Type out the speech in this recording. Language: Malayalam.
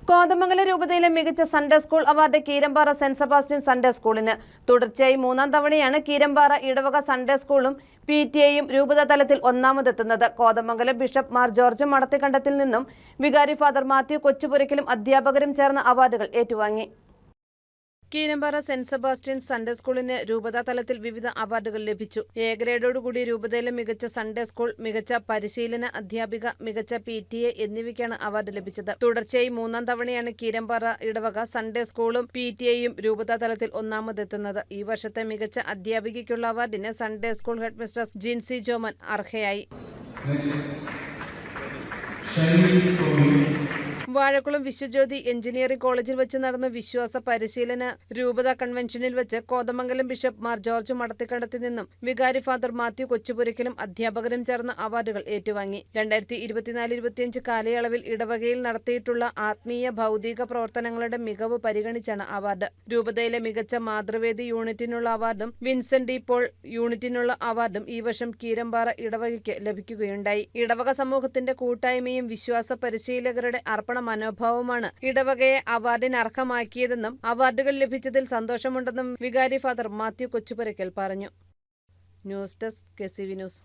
കോതമംഗലം രൂപതയിലെ മികച്ച Sunday school award Keerampara saint Sebastian Sunday സ്കൂളിന്. തുടർച്ചയായി മൂന്നാം തവണയാണ് കീരമ്പാറ ഇടവക സൺഡേ സ്കൂളും PTA-യും രൂപത തലത്തിൽ ഒന്നാമതെത്തുന്നത്. കോതമംഗലം ബിഷപ്പ് മാർ ജോർജ് മടത്തിക്കണ്ടത്തിൽ നിന്നും വികാരി ഫാദർ മാത്യു കൊച്ചുപുരയ്ക്കലും അധ്യാപകരും ചേർന്ന അവാർഡുകൾ ഏറ്റുവാങ്ങി. കീരമ്പാറ സെന്റ് സെബാസ്റ്റ്യൻ സൺഡേ സ്കൂളിന് രൂപതാ തലത്തിൽ വിവിധ അവാർഡുകൾ ലഭിച്ചു. എ ഗ്രേഡോടുകൂടി രൂപതയിലെ മികച്ച സൺഡേ സ്കൂൾ, മികച്ച പരിശീലന അധ്യാപിക, മികച്ച PTA എന്നിവയ്ക്കാണ് അവാർഡ് ലഭിച്ചത്. തുടർച്ചയായി മൂന്നാം തവണയാണ് കീരമ്പാറ ഇടവക സൺഡേ സ്കൂളും PTA-യും രൂപതാ തലത്തിൽ ഒന്നാമതെത്തുന്നത്. ഈ വർഷത്തെ മികച്ച അധ്യാപികയ്ക്കുള്ള അവാർഡിന് Sunday school head mistress Jincy Joman അർഹയായി. വാഴക്കുളം വിശ്വജ്യോതി എഞ്ചിനീയറിംഗ് കോളേജിൽ വെച്ച് നടന്ന വിശ്വാസ പരിശീലന രൂപത കൺവെൻഷനിൽ വെച്ച് കോതമംഗലം ബിഷപ്പ് മാർ ജോർജ് മടത്തിക്കണ്ടത്തിൽ നിന്നും വികാരി ഫാദർ മാത്യു കൊച്ചുപുരയ്ക്കലും അധ്യാപകരും ചേർന്ന അവാർഡുകൾ ഏറ്റുവാങ്ങി. 2024-25 കാലയളവിൽ ഇടവകയിൽ നടത്തിയിട്ടുള്ള ആത്മീയ ഭൗതിക പ്രവർത്തനങ്ങളുടെ മികവ് പരിഗണിച്ചാണ് അവാർഡ്. രൂപതയിലെ മികച്ച മാതൃവേദി യൂണിറ്റിനുള്ള അവാർഡും വിൻസെന്റ് ഡി പോൾ യൂണിറ്റിനുള്ള അവാർഡും ഈ വർഷം കീരമ്പാറ ഇടവകയ്ക്ക് ലഭിക്കുകയുണ്ടായി. ഇടവക സമൂഹത്തിന്റെ കൂട്ടായ്മയും വിശ്വാസ പരിശീലകരുടെ അർപ്പണ മനോഭാവമാണ് ഇടവകയെ അവാർഡിന് അർഹമാക്കിയതെന്നും അവാർഡുകൾ ലഭിച്ചതിൽ സന്തോഷമുണ്ടെന്നും വികാരി ഫാദർ മാത്യു കൊച്ചുപുരയ്ക്കൽ പറഞ്ഞു. News desk KCV news.